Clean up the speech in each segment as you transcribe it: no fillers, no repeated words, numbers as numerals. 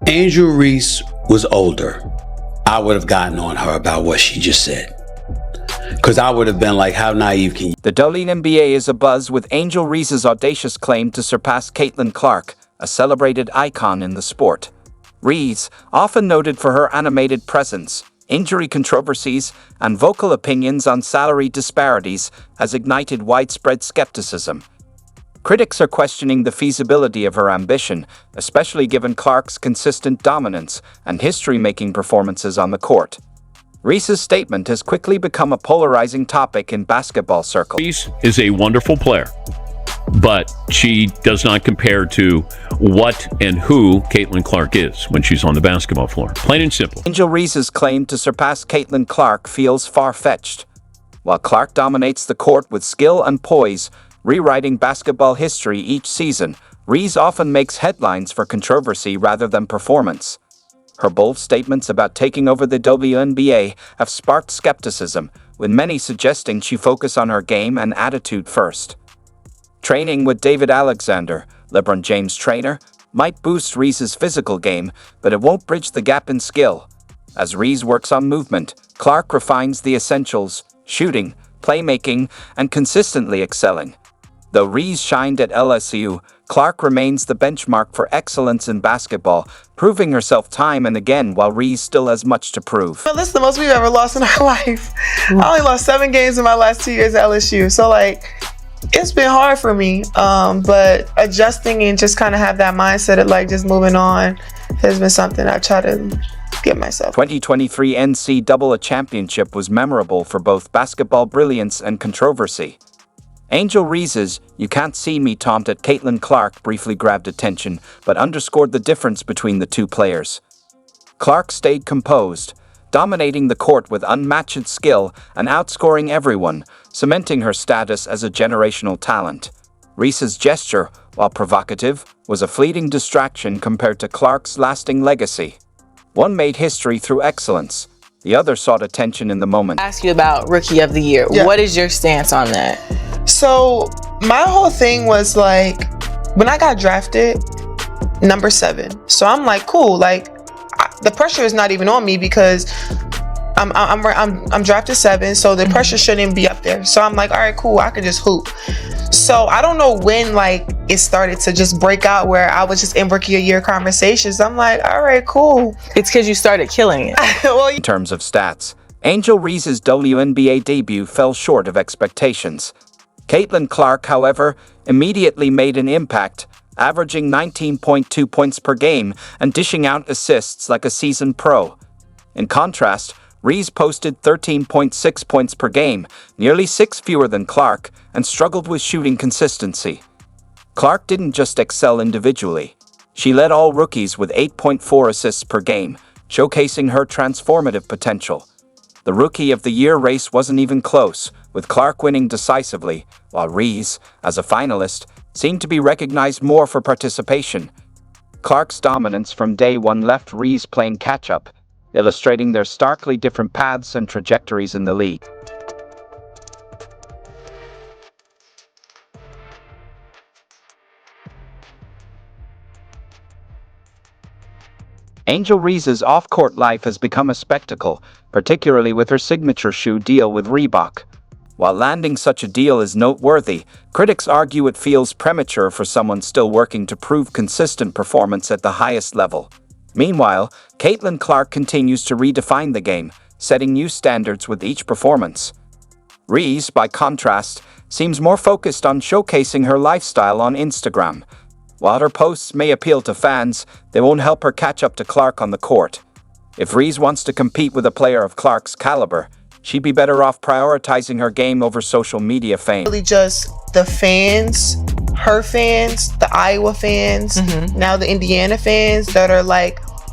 Angel Reese was older, I would have gotten on her about what she just said. Because I would have been like, how naive can you? The WNBA is abuzz with Angel Reese's audacious claim to surpass Caitlin Clark, a celebrated icon in the sport. Reese, often noted for her animated presence, injury controversies, and vocal opinions on salary disparities, has ignited widespread skepticism. Critics are questioning the feasibility of her ambition, especially given Clark's consistent dominance and history-making performances on the court. Reese's statement has quickly become a polarizing topic in basketball circles. Reese is a wonderful player, but she does not compare to what and who Caitlin Clark is when she's on the basketball floor. Plain and simple. Angel Reese's claim to surpass Caitlin Clark feels far-fetched. While Clark dominates the court with skill and poise, rewriting basketball history each season, Reese often makes headlines for controversy rather than performance. Her bold statements about taking over the WNBA have sparked skepticism, with many suggesting she focus on her game and attitude first. Training with David Alexander, LeBron James' trainer, might boost Reese's physical game, but it won't bridge the gap in skill. As Reese works on movement, Clark refines the essentials: shooting, playmaking, and consistently excelling. Though Reese shined at LSU, Clark remains the benchmark for excellence in basketball, proving herself time and again while Reese still has much to prove. Well, this is the most we've ever lost in our life. I only lost 7 games in my last 2 years at LSU. So, it's been hard for me, but adjusting and just kind of have that mindset of just moving on has been something I try to give myself. 2023 NCAA championship was memorable for both basketball brilliance and controversy. Angel Reese's "You Can't See Me" taunt at Caitlin Clark briefly grabbed attention, but underscored the difference between the two players. Clark stayed composed, dominating the court with unmatched skill and outscoring everyone, cementing her status as a generational talent. Reese's gesture, while provocative, was a fleeting distraction compared to Clark's lasting legacy. One made history through excellence. The other sought attention in the moment. Ask you about Rookie of the Year. Yeah. What is your stance on that? So my whole thing was when I got drafted, number 7. So I'm cool. The pressure is not even on me because I'm drafted 7, so the pressure shouldn't be up there. So I'm all right, cool. I can just hoop. So I don't know when it started to just break out where I was just in Rookie of the Year conversations. I'm all right, cool. It's because you started killing it. Well, In terms of stats, Angel Reese's WNBA debut fell short of expectations. Caitlin Clark, however, immediately made an impact, averaging 19.2 points per game and dishing out assists like a seasoned pro. In contrast, Reese posted 13.6 points per game, nearly 6 fewer than Clark, and struggled with shooting consistency. Clark didn't just excel individually. She led all rookies with 8.4 assists per game, showcasing her transformative potential. The Rookie of the Year race wasn't even close, with Clark winning decisively, while Reese, as a finalist, seemed to be recognized more for participation. Clark's dominance from day one left Reese playing catch-up, illustrating their starkly different paths and trajectories in the league. Angel Reese's off-court life has become a spectacle, particularly with her signature shoe deal with Reebok. While landing such a deal is noteworthy, critics argue it feels premature for someone still working to prove consistent performance at the highest level. Meanwhile, Caitlin Clark continues to redefine the game, setting new standards with each performance. Reese, by contrast, seems more focused on showcasing her lifestyle on Instagram. While her posts may appeal to fans, they won't help her catch up to Clark on the court. If Reese wants to compete with a player of Clark's caliber, she'd be better off prioritizing her game over social media fame. Really just the fans, her fans, the Iowa fans, now the Indiana fans that are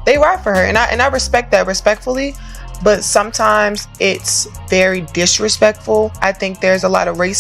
they ride for her. And I respect that respectfully, but sometimes it's very disrespectful. I think there's a lot of racism